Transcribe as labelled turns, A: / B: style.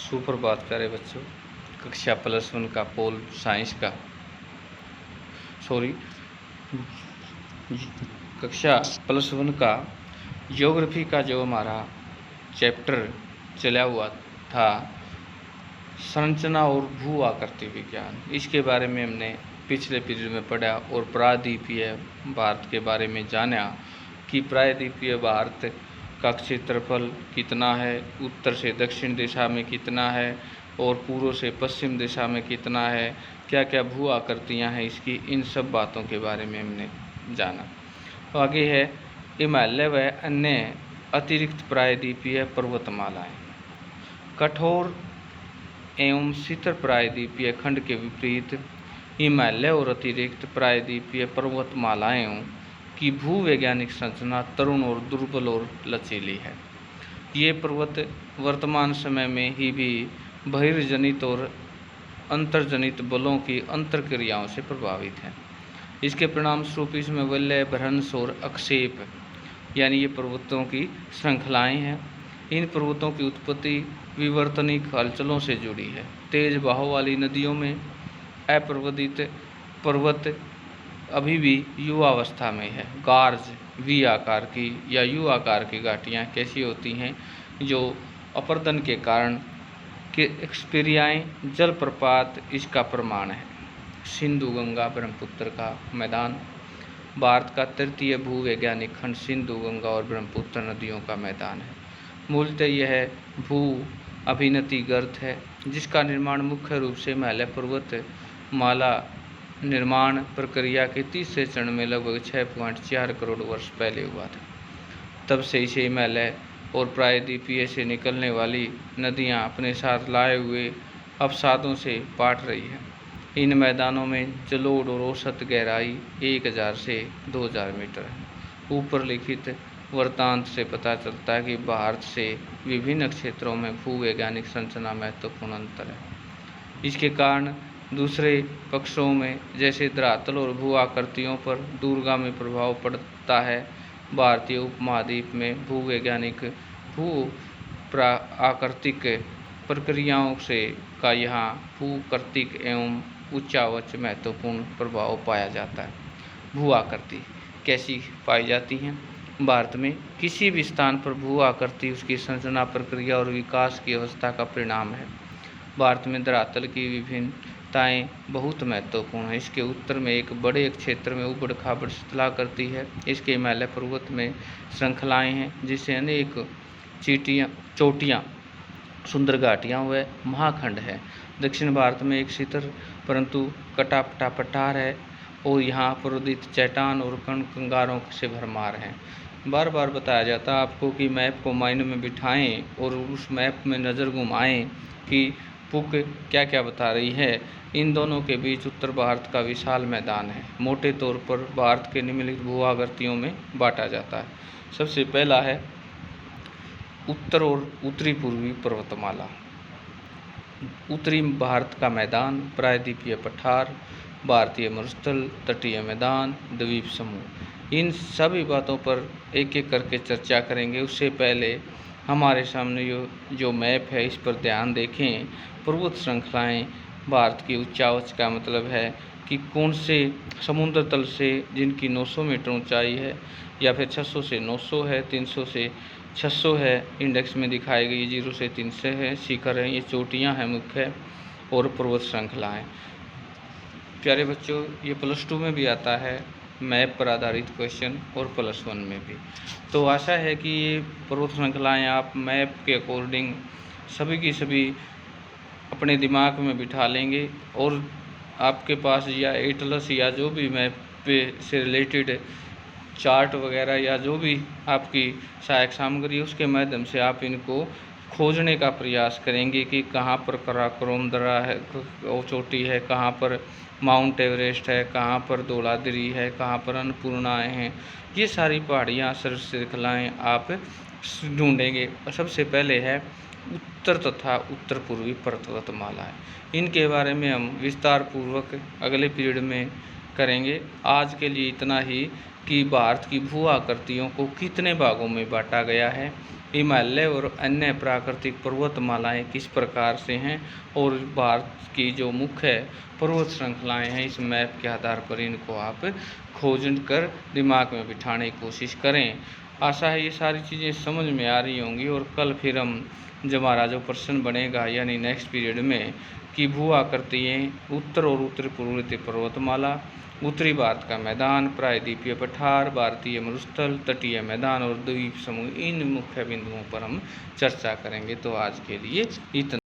A: सुप्रभात प्यारे बच्चों। कक्षा +1 का पोल साइंस का कक्षा +1 का ज्योग्राफी का जो हमारा चैप्टर चला हुआ था, संरचना और भू आकृति विज्ञान, इसके बारे में हमने पिछले पीरियड में पढ़ा और प्रायद्वीपीय भारत के बारे में जाना कि प्रायद्वीपीय भारत का क्षेत्रफल कितना है, उत्तर से दक्षिण दिशा में कितना है और पूर्व से पश्चिम दिशा में कितना है, क्या क्या भू आकृतियाँ हैं इसकी, इन सब बातों के बारे में हमने जाना। तो आगे है हिमालय व अन्य अतिरिक्त प्रायद्वीपीय पर्वतमालाएं। कठोर एवं शीतल प्रायद्वीपीय खंड के विपरीत हिमालय और अतिरिक्त प्रायद्वीपीय पर्वतमालाओं की भूवैज्ञानिक संरचना तरुण और दुर्बल और लचीली है। ये पर्वत वर्तमान समय में ही भी बहिर्जनित और अंतर्जनित बलों की अंतर्क्रियाओं से प्रभावित है। इसके परिणाम स्वरूप इसमें वलय, भ्रंश और अक्षेप यानी ये पर्वतों की श्रृंखलाएं हैं। इन पर्वतों की उत्पत्ति विवर्तनिक हलचलों से जुड़ी है। तेज बहाव वाली नदियों में अपर्वतित पर्वत अभी भी युवावस्था में है। गार्ज वी आकार की या यू आकार की घाटियाँ कैसी होती हैं, जो अपर्दन के कारण के एक्सपेरियाएँ जलप्रपात इसका प्रमाण है। सिंधु गंगा ब्रह्मपुत्र का मैदान। भारत का तृतीय भूवैज्ञानिक खंड सिंधु गंगा और ब्रह्मपुत्र नदियों का मैदान है। मूलतः यह भू अभिनति गर्त है, जिसका निर्माण मुख्य रूप से हिमालय पर्वत माला निर्माण प्रक्रिया के तीसरे चरण में लगभग 6.4 करोड़ वर्ष पहले हुआ था। तब से इसे हिमालय और प्रायद्वीपीय से निकलने वाली नदियां अपने साथ लाए हुए अवसादों से पाट रही है। इन मैदानों में जलोढ़ और औसत गहराई 1000 से 2000 मीटर है। ऊपर लिखित वृत्तांत से पता चलता है कि भारत से विभिन्न क्षेत्रों में भूवैज्ञानिक संरचना महत्वपूर्ण अंतर है। इसके कारण दूसरे पक्षों में जैसे धरातल और भू आकृतियों पर दूरगामी प्रभाव पड़ता है। भारतीय उपमहाद्वीप में भूवैज्ञानिक भू आकृतिक प्रक्रियाओं से का यहाँ भूकृतिक एवं उच्चावच महत्वपूर्ण प्रभाव पाया जाता है। भू आकृति कैसी पाई जाती हैं? भारत में किसी भी स्थान पर भू आकृति उसकी संरचना प्रक्रिया और विकास की अवस्था का परिणाम है। भारत में धरातल की विभिन्नताएं बहुत महत्वपूर्ण है। इसके उत्तर में एक बड़े क्षेत्र में उबड़ खाबड़ शीतलाकृति है। इसके हिमालय पर्वत में श्रृंखलाएं हैं, जिससे अनेक चोटियाँ, सुंदर घाटियाँ व महाखंड है। दक्षिण भारत में एक शीतल परंतु कटापटा पठार है और यहाँ प्रोदित चट्टान और कंगारों से भरमार है। बार बार बताया जाता है आपको कि मैप को माइंड में बिठाएं और उस मैप में नज़र घुमाएं कि बुक क्या क्या बता रही है। इन दोनों के बीच उत्तर भारत का विशाल मैदान है। मोटे तौर पर भारत के निम्नलिखित भू आकृतियों में बांटा जाता है। सबसे पहला है उत्तर और उत्तरी पूर्वी पर्वतमाला। उत्तरी भारत का मैदान, प्रायद्वीपीय पठार, भारतीय मरुस्थल, तटीय मैदान, द्वीप समूह, इन सभी बातों पर एक एक करके चर्चा करेंगे। उससे पहले हमारे सामने जो मैप है इस पर ध्यान देखें। पर्वत श्रृंखलाएं भारत की उच्चावच का मतलब है कि कौन से समुद्र तल से जिनकी 900 मीटर ऊंचाई है या फिर 600 से 900 है, 300 से 600 है, इंडेक्स में दिखाई गई 0 से 300 है, शिखर है, ये चोटियाँ हैं मुख्य और पर्वत श्रृंखलाएँ। प्यारे बच्चों, ये +2 में भी आता है मैप पर आधारित क्वेश्चन और +1 में भी। तो आशा है कि ये पर्वत श्रृंखलाएँ आप मैप के अकॉर्डिंग सभी की सभी अपने दिमाग में बिठा लेंगे और आपके पास या एटलस या जो भी मैप पे से रिलेटेड चार्ट वगैरह या जो भी आपकी सहायक सामग्री है उसके माध्यम से आप इनको खोजने का प्रयास करेंगे कि कहाँ पर काराकोरम दर्रा है, चोटी है, कहाँ पर माउंट एवरेस्ट है, कहाँ पर धौलागिरी है, कहाँ पर अन्नपूर्णाएँ हैं। ये सारी पहाड़ियाँ श्रृंखलाएँ आप ढूंढेंगे। सबसे पहले है उत्तर तथा उत्तर पूर्वी पर्वतमालाएँ। इनके बारे में हम विस्तार पूर्वक अगले पीरियड में करेंगे। आज के लिए इतना ही कि भारत की भू आकृतियों को कितने भागों में बांटा गया है हिमालय और अन्य प्राकृतिक पर्वतमालाएं किस प्रकार से हैं और भारत की जो मुख्य पर्वत श्रृंखलाएं हैं, इस मैप के आधार पर इनको आप खोज कर दिमाग में बिठाने की कोशिश करें। आशा है ये सारी चीज़ें समझ में आ रही होंगी। और कल फिर हम जब हमारा जो प्रश्न बनेगा यानी नेक्स्ट पीरियड में कि भू आकृतियाँ उत्तर और उत्तर पूर्वी पर्वतमाला, उत्तरी भारत का मैदान, प्रायद्वीपीय पठार, भारतीय मरुस्थल, तटीय मैदान और द्वीप समूह, इन मुख्य बिंदुओं पर हम चर्चा करेंगे। तो आज के लिए इतना।